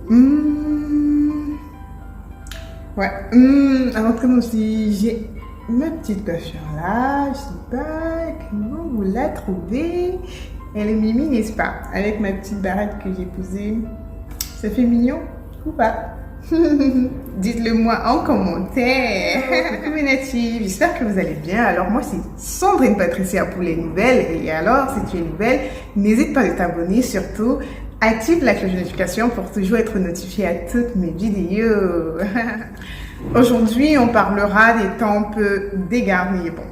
Mmh. Ouais. Avant de commencer, j'ai ma petite coiffure là. Je sais pas comment vous la trouvez. Elle est mimi, n'est-ce pas? Avec ma petite barrette que j'ai posée. Ça fait mignon ou pas? Dites-le moi en commentaire. Coucou mes natifs, j'espère que vous allez bien. Alors moi c'est Sandrine Patricia pour les nouvelles. Et alors si tu es nouvelle, n'hésite pas à t'abonner, surtout active la cloche de notification pour toujours être notifié à toutes mes vidéos. Aujourd'hui on parlera des tempes dégarnis. Bon,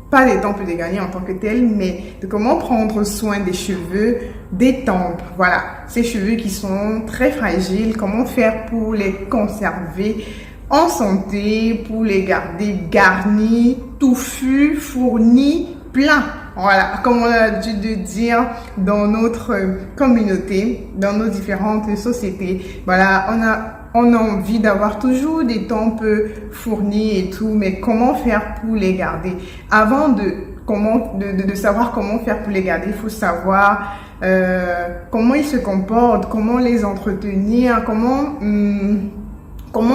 pas des tempes dégarnis en tant que telles, mais de comment prendre soin des cheveux, des tempes. Voilà, ces cheveux qui sont très fragiles, comment faire pour les conserver en santé, pour les garder garnis, touffus, fournis, pleins. Voilà, comme on a l'habitude de dire dans notre communauté, dans nos différentes sociétés. Voilà, on a envie d'avoir toujours des tempes fournies et tout, mais comment faire pour les garder? Avant de savoir comment faire pour les garder, il faut savoir comment ils se comportent, comment les entretenir, comment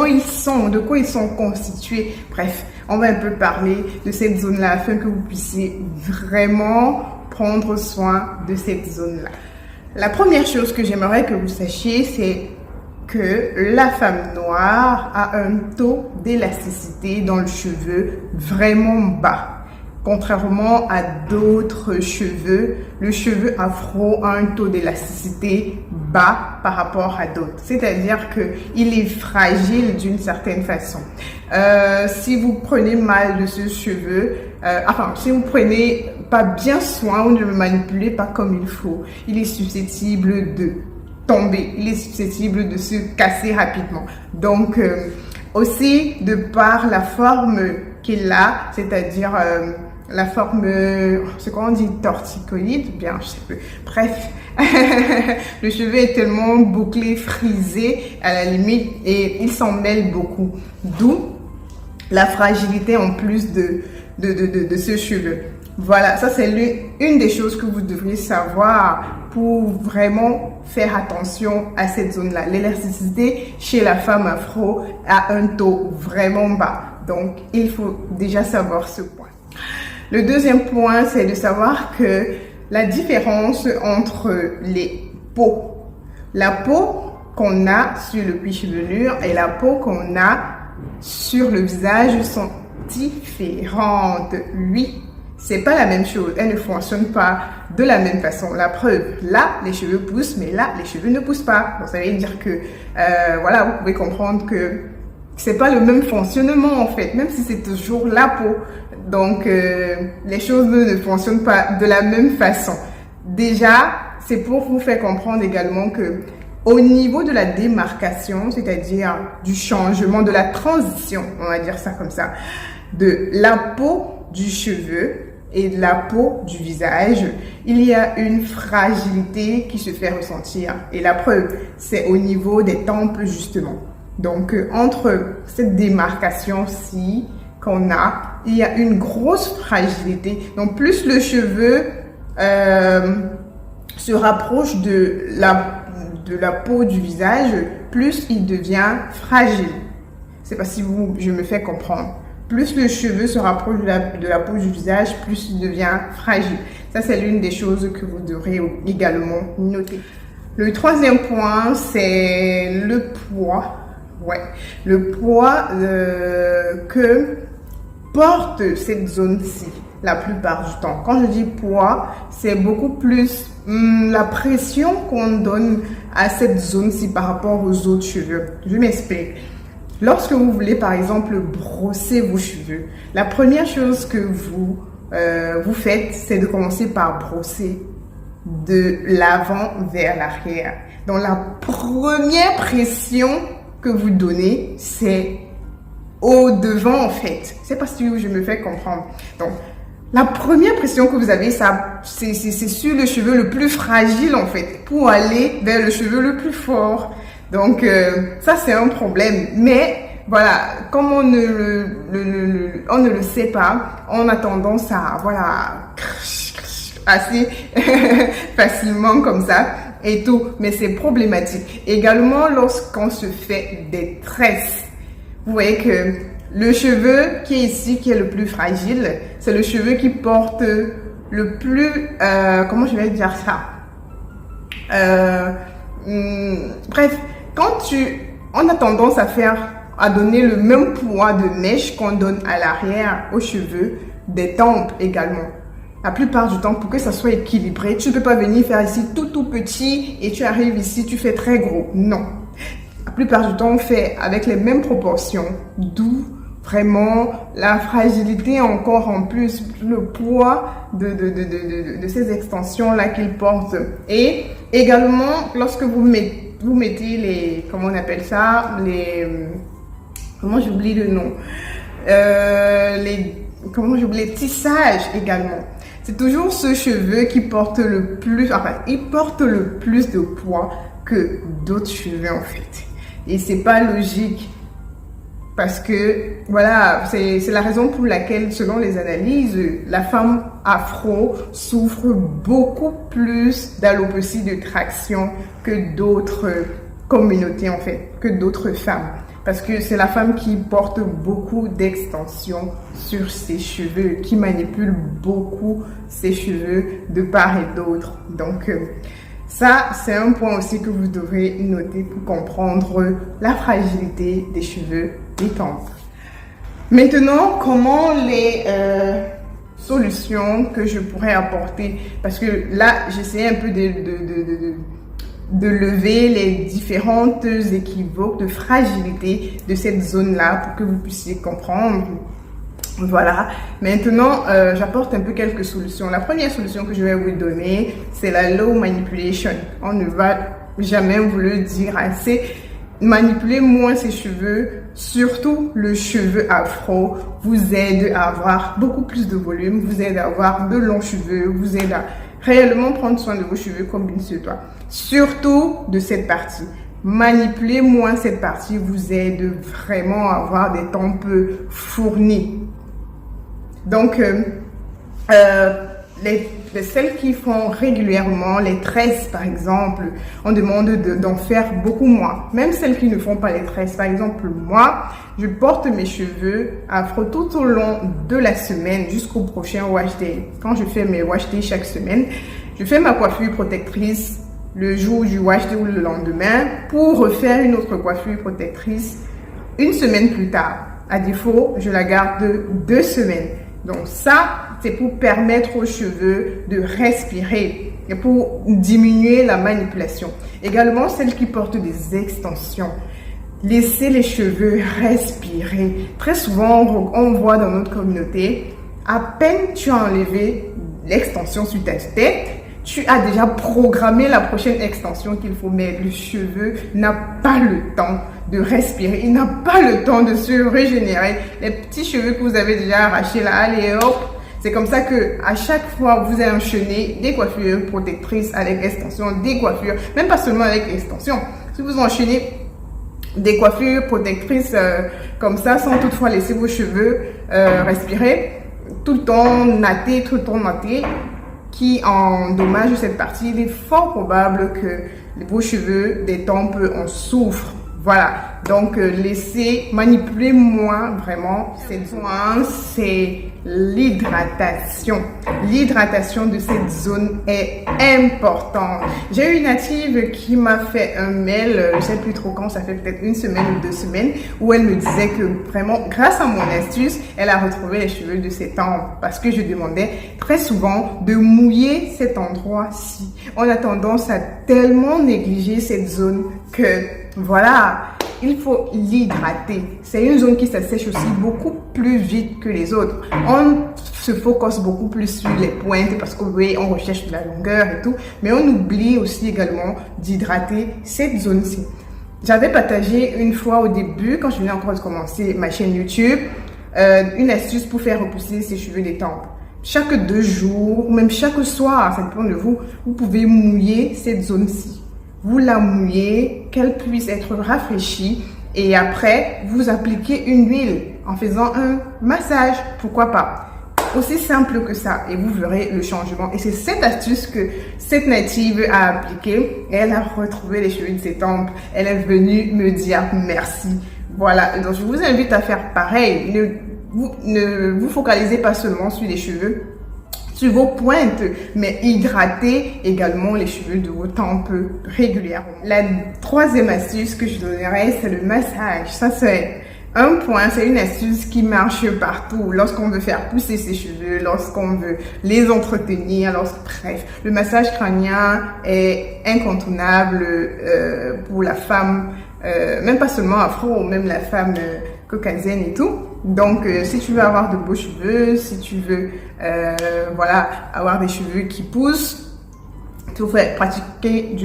ils sont, de quoi ils sont constitués. Bref, on va un peu parler de cette zone-là afin que vous puissiez vraiment prendre soin de cette zone-là. La première chose que j'aimerais que vous sachiez, c'est que la femme noire a un taux d'élasticité dans le cheveu vraiment bas. Contrairement à d'autres cheveux, le cheveu afro a un taux d'élasticité bas par rapport à d'autres. C'est-à-dire qu'il est fragile d'une certaine façon. Si vous prenez mal de ce cheveu, si vous prenez pas bien soin ou ne le manipulez pas comme il faut, il est susceptible de tomber, il est susceptible de se casser rapidement. Donc, aussi, de par la forme qu'il a, c'est-à-dire la forme, c'est quoi on dit, torticoïde, bien, je sais plus. Bref, le cheveu est tellement bouclé, frisé, à la limite, et il s'en mêle beaucoup. D'où la fragilité en plus de ce cheveu. Voilà, ça c'est une des choses que vous devriez savoir pour vraiment faire attention à cette zone-là. L'élasticité chez la femme afro a un taux vraiment bas. Donc, il faut déjà savoir ce point. Le deuxième point, c'est de savoir que la différence entre les peaux, la peau qu'on a sur le cuir chevelu et la peau qu'on a sur le visage sont différentes. Oui, c'est pas la même chose. Elles ne fonctionnent pas de la même façon. La preuve, là, les cheveux poussent, mais là, les cheveux ne poussent pas. Donc, ça veut dire que, voilà, vous pouvez comprendre que c'est pas le même fonctionnement en fait, même si c'est toujours la peau. Donc, les choses ne fonctionnent pas de la même façon. Déjà, c'est pour vous faire comprendre également que au niveau de la démarcation, c'est-à-dire du changement, de la transition, on va dire ça comme ça, de la peau du cheveu et de la peau du visage, il y a une fragilité qui se fait ressentir. Et la preuve, c'est au niveau des tempes justement. Donc, entre cette démarcation-ci qu'on a, il y a une grosse fragilité. Donc, plus le cheveu se rapproche de la peau du visage, plus il devient fragile. C'est pas si je me fais comprendre. Plus le cheveu se rapproche de la peau du visage, plus il devient fragile. Ça, c'est l'une des choses que vous devrez également noter. Le troisième point, c'est le poids. Ouais, le poids que porte cette zone-ci la plupart du temps. Quand je dis poids, c'est beaucoup plus la pression qu'on donne à cette zone-ci par rapport aux autres cheveux. Je m'explique. Lorsque vous voulez, par exemple, brosser vos cheveux, la première chose que vous faites, c'est de commencer par brosser de l'avant vers l'arrière. Donc, la première pression que vous donnez, c'est au devant, en fait. C'est pas si je me fais comprendre. Donc, la première pression que vous avez, c'est sur le cheveu le plus fragile, en fait, pour aller vers le cheveu le plus fort. Donc, ça, c'est un problème. Mais, voilà, comme on ne le sait pas, on a tendance à, voilà, assez facilement comme ça. et tout, mais c'est problématique. Également, lorsqu'on se fait des tresses, vous voyez que le cheveu qui est ici, qui est le plus fragile, c'est le cheveu qui porte le plus, comment je vais dire ça? Bref, on a tendance à donner le même poids de mèche qu'on donne à l'arrière aux cheveux, des tempes également. La plupart du temps, pour que ça soit équilibré, tu ne peux pas venir faire ici tout petit et tu arrives ici, tu fais très gros. Non. La plupart du temps, on fait avec les mêmes proportions, d'où vraiment la fragilité encore en plus, le poids de ces extensions-là qu'il porte. Et également, lorsque vous mettez les, comment on appelle ça, comment j'oublie le nom, les tissages également. C'est toujours ce cheveu qui porte le plus, enfin, il porte le plus de poids que d'autres cheveux en fait. Et c'est pas logique parce que, voilà, c'est la raison pour laquelle, selon les analyses, la femme afro souffre beaucoup plus d'alopécie de traction que d'autres communautés en fait, que d'autres femmes. Parce que c'est la femme qui porte beaucoup d'extensions sur ses cheveux, qui manipule beaucoup ses cheveux de part et d'autre. Donc, ça, c'est un point aussi que vous devrez noter pour comprendre la fragilité des cheveux des tempes. Maintenant, comment les solutions que je pourrais apporter, parce que là, j'essaie un peu de lever les différentes équivoques de fragilité de cette zone-là pour que vous puissiez comprendre. Voilà. Maintenant, j'apporte un peu quelques solutions. La première solution que je vais vous donner, c'est la low manipulation. On ne va jamais vous le dire assez. Manipuler moins ses cheveux, surtout le cheveu afro, vous aide à avoir beaucoup plus de volume, vous aide à avoir de longs cheveux, vous aide à réellement prendre soin de vos cheveux comme il se doit. Surtout de cette partie. Manipuler moins cette partie vous aide vraiment à avoir des tempes fournies. Donc, celles qui font régulièrement les tresses, par exemple, on demande d'en faire beaucoup moins. Même celles qui ne font pas les tresses, par exemple, moi, je porte mes cheveux afro tout au long de la semaine jusqu'au prochain wash day. Quand je fais mes wash day chaque semaine, je fais ma coiffure protectrice le jour du wash day ou le lendemain pour refaire une autre coiffure protectrice une semaine plus tard. À défaut, je la garde 2 semaines. Donc ça, c'est pour permettre aux cheveux de respirer et pour diminuer la manipulation. Également, celles qui portent des extensions. Laissez les cheveux respirer. Très souvent, on voit dans notre communauté, à peine tu as enlevé l'extension sur ta tête, tu as déjà programmé la prochaine extension qu'il faut mettre. Le cheveu n'a pas le temps de respirer, il n'a pas le temps de se régénérer. Les petits cheveux que vous avez déjà arrachés là, allez hop, c'est comme ça que à chaque fois vous allez enchaîner des coiffures protectrices avec extension, des coiffures, même pas seulement avec extension. Si vous enchaînez des coiffures protectrices comme ça, sans toutefois laisser vos cheveux respirer, tout le temps natté, qui endommage cette partie, il est fort probable que vos cheveux des tempes en souffrent. Voilà, donc laissez manipuler moins vraiment cette zone, c'est l'hydratation. L'hydratation de cette zone est importante. J'ai une native qui m'a fait un mail, je sais plus trop quand, ça fait peut-être 1 semaine ou 2 semaines, où elle me disait que vraiment, grâce à mon astuce, elle a retrouvé les cheveux de ses tempes parce que je demandais très souvent de mouiller cet endroit-ci. On a tendance à tellement négliger cette zone que voilà, il faut l'hydrater. C'est une zone qui s'assèche aussi beaucoup plus vite que les autres. On se focus beaucoup plus sur les pointes parce que oui, on recherche de la longueur et tout, mais on oublie aussi également d'hydrater cette zone-ci. J'avais partagé une fois au début, quand je venais encore de commencer ma chaîne YouTube, une astuce pour faire repousser ses cheveux des tempes. Chaque 2 jours, même chaque soir, ça dépend de vous, vous pouvez mouiller cette zone-ci. Vous la mouillez, qu'elle puisse être rafraîchie et après, vous appliquez une huile en faisant un massage, pourquoi pas. Aussi simple que ça et vous verrez le changement. Et c'est cette astuce que cette native a appliquée. Elle a retrouvé les cheveux de ses tempes. Elle est venue me dire merci. Voilà, donc je vous invite à faire pareil. Ne vous focalisez pas seulement sur les cheveux, sur vos pointes, mais hydratez également les cheveux de vos tempes régulièrement. La troisième astuce que je donnerai, c'est le massage. Ça, c'est un point, c'est une astuce qui marche partout. Lorsqu'on veut faire pousser ses cheveux, lorsqu'on veut les entretenir, bref, le massage crânien est incontournable pour la femme, même pas seulement afro, même la femme caucasienne et tout. Donc, si tu veux avoir de beaux cheveux, si tu veux, voilà, avoir des cheveux qui poussent, tu faut pratiquer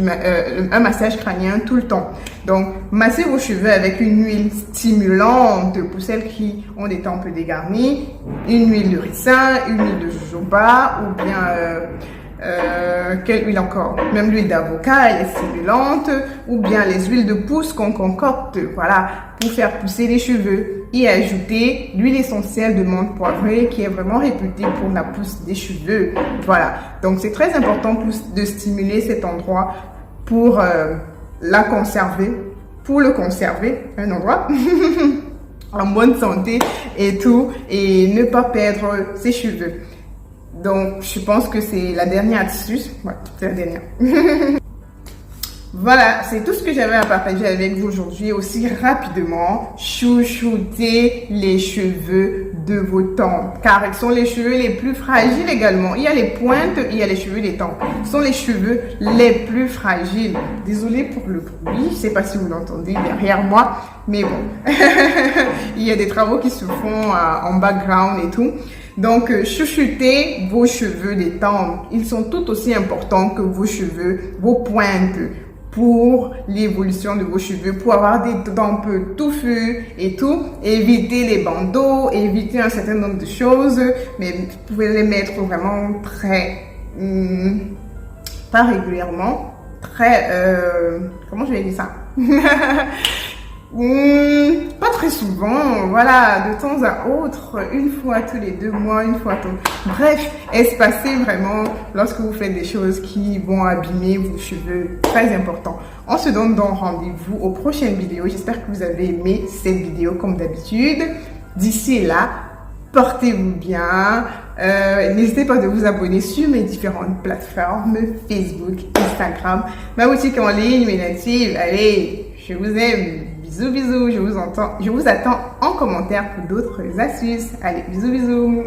un massage crânien tout le temps. Donc, massez vos cheveux avec une huile stimulante pour celles qui ont des tempes dégarnies, une huile de ricin, une huile de jojoba ou bien quelle huile encore? Même l'huile d'avocat, elle est stimulante, ou bien les huiles de pousse qu'on concocte, voilà, pour faire pousser les cheveux. Et ajouter l'huile essentielle de menthe poivrée qui est vraiment réputée pour la pousse des cheveux. Voilà, donc c'est très important de stimuler cet endroit pour la conserver, pour le conserver, un endroit en bonne santé et tout, et ne pas perdre ses cheveux. Donc, je pense que c'est la dernière astuce. Ouais, c'est la dernière. Voilà, c'est tout ce que j'avais à partager avec vous aujourd'hui. Aussi rapidement, chouchoutez les cheveux de vos tempes, car ils sont les cheveux les plus fragiles également. Il y a les pointes, il y a les cheveux des tempes. Ce sont les cheveux les plus fragiles. Désolée pour le bruit, je sais pas si vous l'entendez derrière moi, mais bon, il y a des travaux qui se font en background et tout. Donc, chouchoutez vos cheveux des tempes. Ils sont tout aussi importants que vos cheveux, vos pointes, pour l'évolution de vos cheveux, pour avoir des tempes touffues et tout. Évitez les bandeaux, évitez un certain nombre de choses, mais vous pouvez les mettre vraiment très, pas régulièrement, très, comment je vais dire ça? Pas très souvent, voilà, de temps à autre, une fois tous les 2 mois, une fois tous... Bref, espacez vraiment lorsque vous faites des choses qui vont abîmer vos cheveux, très important. On se donne donc rendez-vous aux prochaines vidéos. J'espère que vous avez aimé cette vidéo comme d'habitude. D'ici là, portez-vous bien. N'hésitez pas de vous abonner sur mes différentes plateformes, Facebook, Instagram, ma boutique en ligne, mes natives. Allez, je vous aime. Bisous, bisous, je vous attends en commentaire pour d'autres astuces. Allez, bisous, bisous.